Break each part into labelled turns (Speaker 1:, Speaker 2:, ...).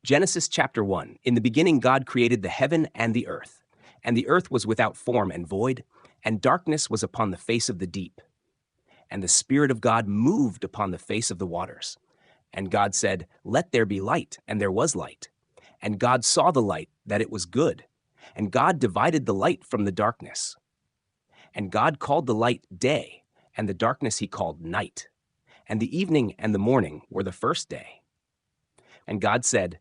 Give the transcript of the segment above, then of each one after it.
Speaker 1: Genesis chapter 1. In the beginning God created the heaven and the earth was without form and void, and darkness was upon the face of the deep. And the Spirit of God moved upon the face of the waters. And God said, "Let there be light," and there was light. And God saw the light, that it was good. And God divided the light from the darkness. And God called the light day, and the darkness he called night. And the evening and the morning were the first day. And God said,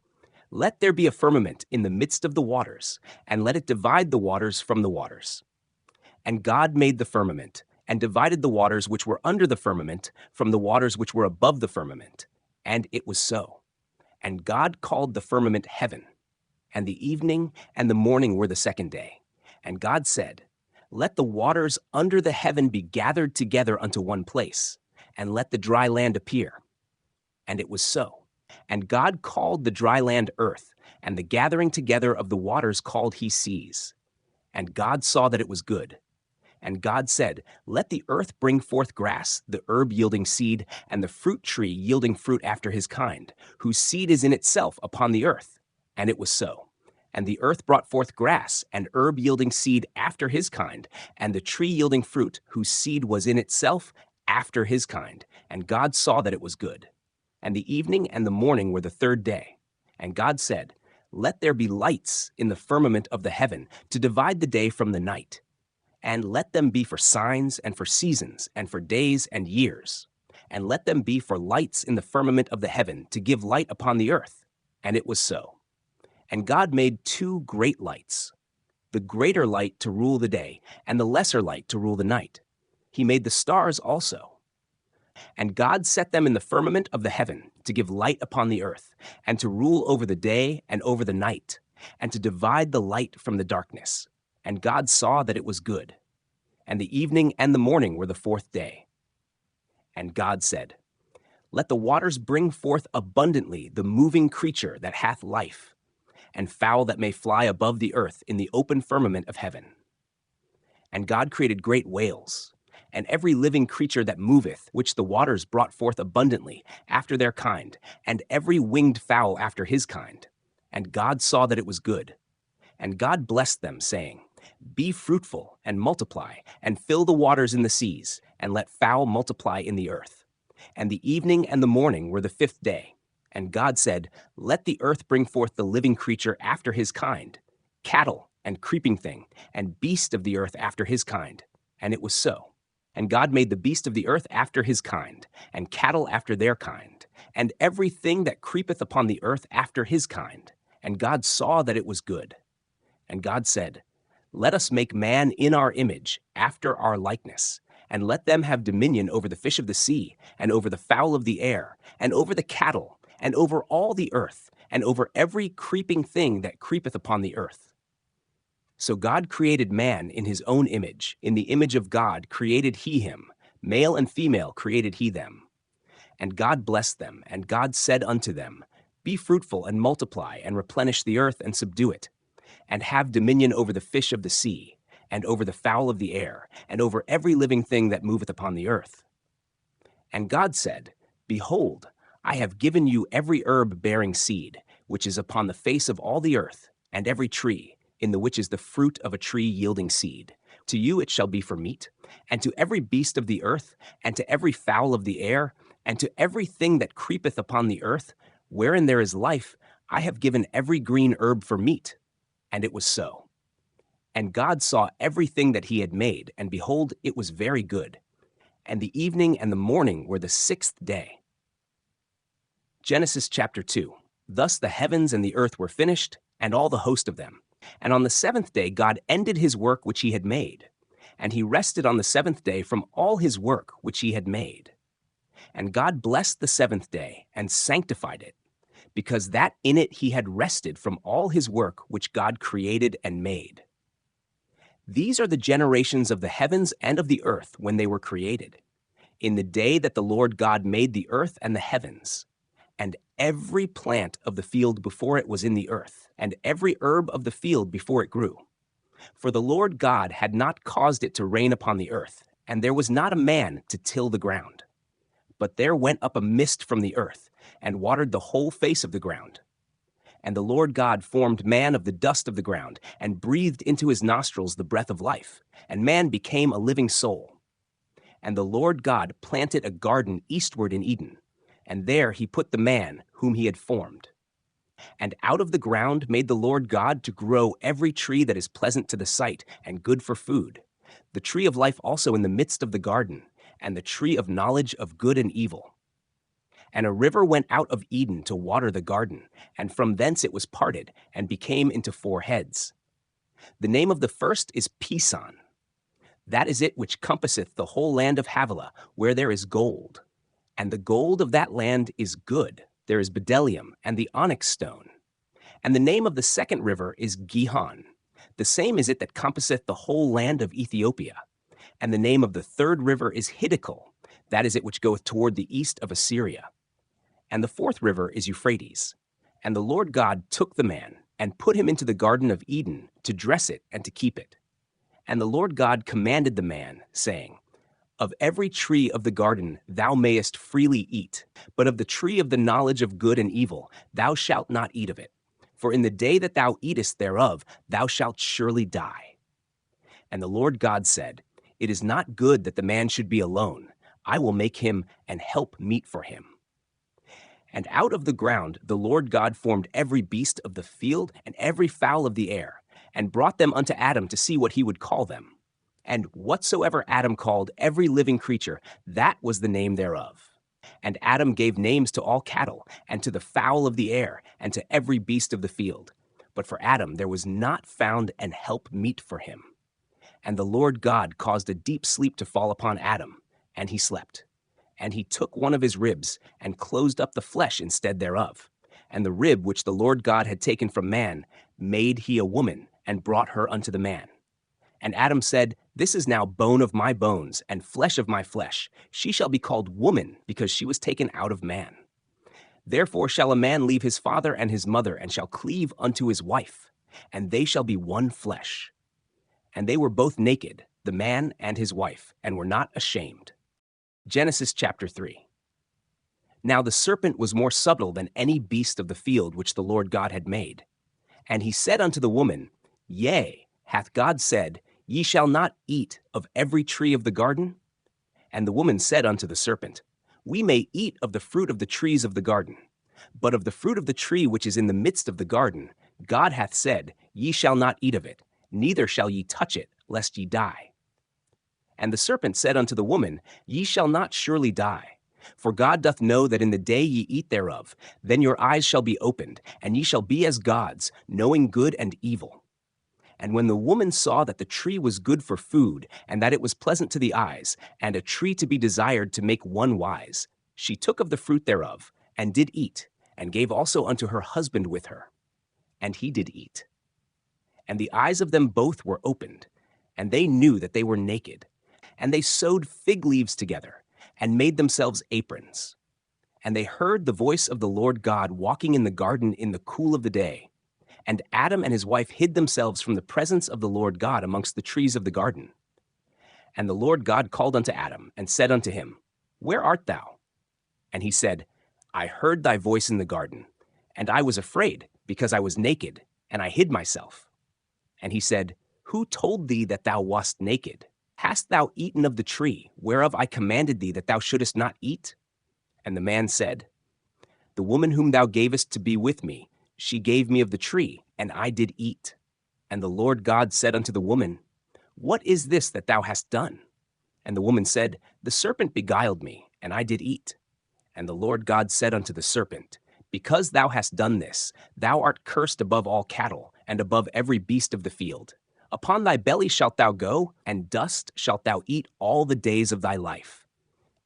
Speaker 1: "Let there be a firmament in the midst of the waters, and let it divide the waters from the waters." And God made the firmament, and divided the waters which were under the firmament from the waters which were above the firmament. And it was so. And God called the firmament heaven. And the evening and the morning were the second day. And God said, "Let the waters under the heaven be gathered together unto one place, and let the dry land appear." And it was so. And God called the dry land earth, and the gathering together of the waters called he seas. And God saw that it was good. And God said, "Let the earth bring forth grass, the herb yielding seed, and the fruit tree yielding fruit after his kind, whose seed is in itself upon the earth." And it was so. And the earth brought forth grass, and herb yielding seed after his kind, and the tree yielding fruit, whose seed was in itself after his kind. And God saw that it was good. And the evening and the morning were the third day. And God said, "Let there be lights in the firmament of the heaven, to divide the day from the night. And let them be for signs, and for seasons, and for days and years. And let them be for lights in the firmament of the heaven, to give light upon the earth." And it was so. And God made two great lights, the greater light to rule the day, and the lesser light to rule the night. He made the stars also. And God set them in the firmament of the heaven, to give light upon the earth, and to rule over the day and over the night, and to divide the light from the darkness. And God saw that it was good. And the evening and the morning were the fourth day. And God said, "Let the waters bring forth abundantly the moving creature that hath life, and fowl that may fly above the earth in the open firmament of heaven." And God created great whales, and every living creature that moveth, which the waters brought forth abundantly after their kind, and every winged fowl after his kind. And God saw that it was good. And God blessed them, saying, "Be fruitful, and multiply, and fill the waters in the seas, and let fowl multiply in the earth." And the evening and the morning were the fifth day. And God said, "Let the earth bring forth the living creature after his kind, cattle, and creeping thing, and beast of the earth after his kind." And it was so. And God made the beast of the earth after his kind, and cattle after their kind, and everything that creepeth upon the earth after his kind. And God saw that it was good. And God said, "Let us make man in our image, after our likeness, and let them have dominion over the fish of the sea, and over the fowl of the air, and over the cattle, and over all the earth, and over every creeping thing that creepeth upon the earth." So God created man in his own image. In the image of God created he him. Male and female created he them. And God blessed them, and God said unto them, "Be fruitful, and multiply, and replenish the earth, and subdue it, and have dominion over the fish of the sea, and over the fowl of the air, and over every living thing that moveth upon the earth." And God said, "Behold, I have given you every herb bearing seed, which is upon the face of all the earth, and every tree, in the which is the fruit of a tree yielding seed. To you it shall be for meat, and to every beast of the earth, and to every fowl of the air, and to every thing that creepeth upon the earth, wherein there is life, I have given every green herb for meat." And it was so. And God saw everything that he had made, and behold, it was very good. And the evening and the morning were the sixth day. Genesis chapter 2. Thus the heavens and the earth were finished, and all the host of them. And on the seventh day God ended his work which he had made. And he rested on the seventh day from all his work which he had made. And God blessed the seventh day, and sanctified it, because that in it he had rested from all his work which God created and made. These are the generations of the heavens and of the earth when they were created, in the day that the Lord God made the earth and the heavens, and every plant of the field before it was in the earth, and every herb of the field before it grew. For the Lord God had not caused it to rain upon the earth, and there was not a man to till the ground. But there went up a mist from the earth, and watered the whole face of the ground. And the Lord God formed man of the dust of the ground, and breathed into his nostrils the breath of life, and man became a living soul. And the Lord God planted a garden eastward in Eden, and there he put the man whom he had formed. And out of the ground made the Lord God to grow every tree that is pleasant to the sight and good for food, the tree of life also in the midst of the garden, and the tree of knowledge of good and evil. And a river went out of Eden to water the garden, and from thence it was parted, and became into 4 heads. The name of the first is Pison. That is it which compasseth the whole land of Havilah, where there is gold. And the gold of that land is good. There is bdellium and the onyx stone. And the name of the second river is Gihon. The same is it that compasseth the whole land of Ethiopia. And the name of the third river is Hiddekel. That is it which goeth toward the east of Assyria. And the fourth river is Euphrates. And the Lord God took the man, and put him into the garden of Eden, to dress it and to keep it. And the Lord God commanded the man, saying, Of every tree of the garden thou mayest freely eat, but of the tree of the knowledge of good and evil thou shalt not eat of it. For in the day that thou eatest thereof thou shalt surely die. And the Lord God said, It is not good that the man should be alone. I will make him an help meet for him. And out of the ground the Lord God formed every beast of the field and every fowl of the air, and brought them unto Adam to see what he would call them. And whatsoever Adam called every living creature, that was the name thereof. And Adam gave names to all cattle, and to the fowl of the air, and to every beast of the field. But for Adam there was not found an help meet for him. And the Lord God caused a deep sleep to fall upon Adam, and he slept. And he took one of his ribs, and closed up the flesh instead thereof. And the rib which the Lord God had taken from man, made he a woman, and brought her unto the man. And Adam said, This is now bone of my bones, and flesh of my flesh. She shall be called woman, because she was taken out of man. Therefore shall a man leave his father and his mother, and shall cleave unto his wife, and they shall be one flesh. And they were both naked, the man and his wife, and were not ashamed. Genesis chapter 3. Now the serpent was more subtle than any beast of the field which the Lord God had made. And he said unto the woman, Yea, hath God said, Ye shall not eat of every tree of the garden? And the woman said unto the serpent, We may eat of the fruit of the trees of the garden. But of the fruit of the tree which is in the midst of the garden, God hath said, Ye shall not eat of it, neither shall ye touch it, lest ye die. And the serpent said unto the woman, Ye shall not surely die. For God doth know that in the day ye eat thereof, then your eyes shall be opened, and ye shall be as gods, knowing good and evil. And when the woman saw that the tree was good for food, and that it was pleasant to the eyes, and a tree to be desired to make one wise, she took of the fruit thereof, and did eat, and gave also unto her husband with her. And he did eat. And the eyes of them both were opened, and they knew that they were naked. And they sewed fig leaves together, and made themselves aprons. And they heard the voice of the Lord God walking in the garden in the cool of the day. And Adam and his wife hid themselves from the presence of the Lord God amongst the trees of the garden. And the Lord God called unto Adam, and said unto him, Where art thou? And he said, I heard thy voice in the garden, and I was afraid, because I was naked, and I hid myself. And he said, Who told thee that thou wast naked? Hast thou eaten of the tree, whereof I commanded thee that thou shouldest not eat? And the man said, The woman whom thou gavest to be with me, she gave me of the tree, and I did eat. And the Lord God said unto the woman, What is this that thou hast done? And the woman said, The serpent beguiled me, and I did eat. And the Lord God said unto the serpent, Because thou hast done this, thou art cursed above all cattle, and above every beast of the field. Upon thy belly shalt thou go, and dust shalt thou eat all the days of thy life.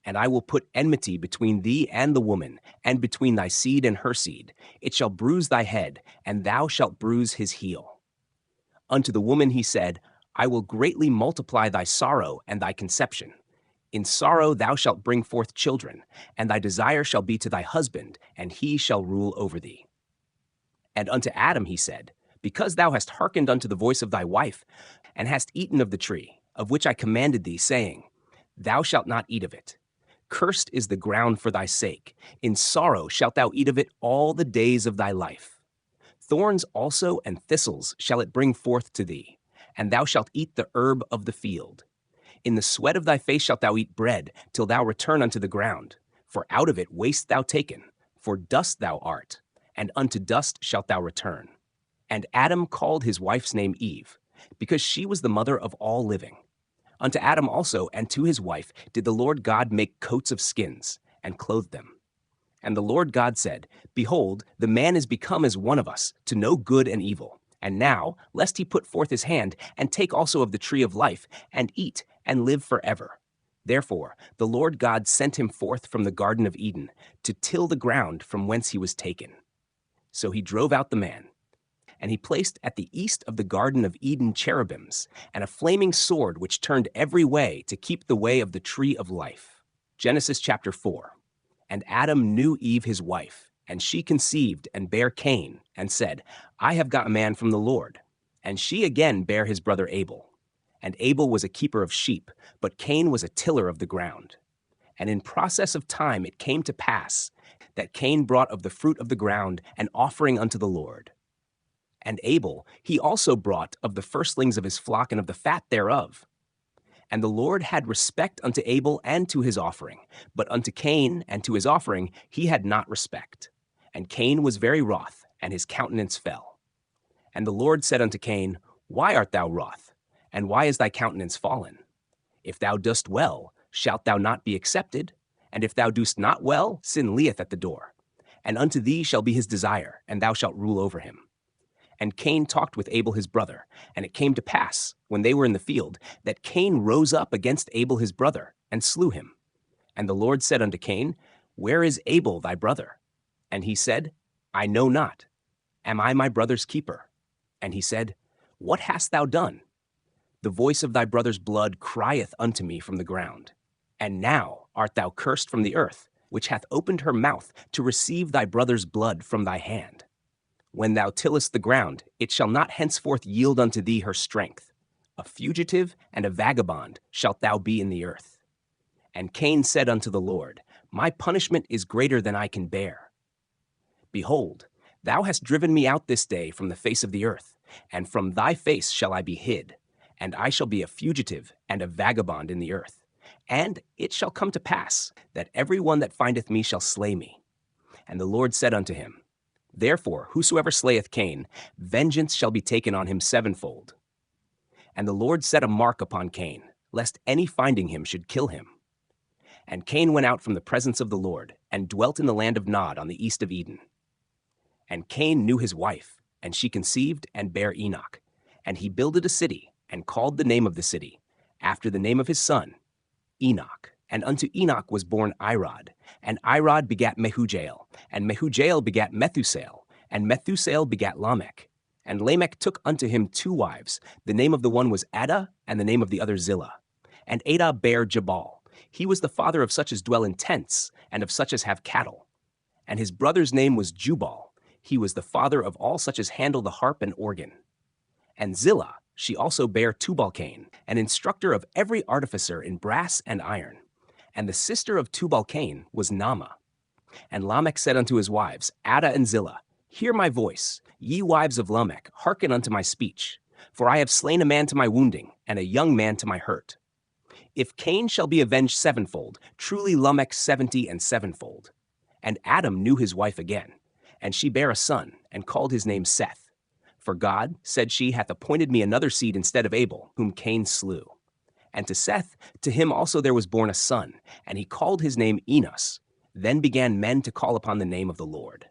Speaker 1: And I will put enmity between thee and the woman, and between thy seed and her seed. It shall bruise thy head, and thou shalt bruise his heel. Unto the woman he said, I will greatly multiply thy sorrow and thy conception. In sorrow thou shalt bring forth children, and thy desire shall be to thy husband, and he shall rule over thee. And unto Adam he said, Because thou hast hearkened unto the voice of thy wife, and hast eaten of the tree, of which I commanded thee, saying, Thou shalt not eat of it. Cursed is the ground for thy sake. In sorrow shalt thou eat of it all the days of thy life. Thorns also and thistles shall it bring forth to thee, and thou shalt eat the herb of the field. In the sweat of thy face shalt thou eat bread, till thou return unto the ground. For out of it wast thou taken, for dust thou art, and unto dust shalt thou return. And Adam called his wife's name Eve, because she was the mother of all living. Unto Adam also and to his wife did the Lord God make coats of skins, and clothe them. And the Lord God said, Behold, the man is become as one of us, to know good and evil. And now, lest he put forth his hand, and take also of the tree of life, and eat, and live forever. Therefore the Lord God sent him forth from the Garden of Eden, to till the ground from whence he was taken. So he drove out the man. And he placed at the east of the Garden of Eden cherubims, and a flaming sword which turned every way to keep the way of the tree of life. Genesis chapter 4. And Adam knew Eve his wife, and she conceived and bare Cain, and said, I have got a man from the Lord. And she again bare his brother Abel. And Abel was a keeper of sheep, but Cain was a tiller of the ground. And in process of time it came to pass that Cain brought of the fruit of the ground an offering unto the Lord. And Abel he also brought of the firstlings of his flock and of the fat thereof. And the Lord had respect unto Abel and to his offering, but unto Cain and to his offering he had not respect. And Cain was very wroth, and his countenance fell. And the Lord said unto Cain, Why art thou wroth? And why is thy countenance fallen? If thou dost well, shalt thou not be accepted? And if thou dost not well, sin lieth at the door. And unto thee shall be his desire, and thou shalt rule over him. And Cain talked with Abel his brother, and it came to pass, when they were in the field, that Cain rose up against Abel his brother, and slew him. And the Lord said unto Cain, Where is Abel thy brother? And he said, I know not. Am I my brother's keeper? And he said, What hast thou done? The voice of thy brother's blood crieth unto me from the ground. And now art thou cursed from the earth, which hath opened her mouth to receive thy brother's blood from thy hand. When thou tillest the ground, it shall not henceforth yield unto thee her strength. A fugitive and a vagabond shalt thou be in the earth. And Cain said unto the Lord, My punishment is greater than I can bear. Behold, thou hast driven me out this day from the face of the earth, and from thy face shall I be hid, and I shall be a fugitive and a vagabond in the earth. And it shall come to pass that every one that findeth me shall slay me. And the Lord said unto him, Therefore whosoever slayeth Cain, vengeance shall be taken on him sevenfold. And the Lord set a mark upon Cain, lest any finding him should kill him. And Cain went out from the presence of the Lord, and dwelt in the land of Nod on the east of Eden. And Cain knew his wife, and she conceived and bare Enoch. And he builded a city, and called the name of the city, after the name of his son, Enoch. And unto Enoch was born Irod, and Irod begat Mehujael, and Mehujael begat Methusael, and Methusael begat Lamech. And Lamech took unto him 2 wives. The name of the one was Adah, and the name of the other Zillah. And Adah bare Jabal. He was the father of such as dwell in tents, and of such as have cattle. And his brother's name was Jubal. He was the father of all such as handle the harp and organ. And Zillah, she also bare Tubal-Cain, an instructor of every artificer in brass and iron. And the sister of Tubal-Cain was Naamah. And Lamech said unto his wives, Adah and Zillah, Hear my voice, ye wives of Lamech, hearken unto my speech. For I have slain a man to my wounding, and a young man to my hurt. If Cain shall be avenged sevenfold, truly Lamech 70 and sevenfold. And Adam knew his wife again, and she bare a son, and called his name Seth. For God, said she, hath appointed me another seed instead of Abel, whom Cain slew. And to Seth, to him also there was born a son, and he called his name Enos. Then began men to call upon the name of the Lord.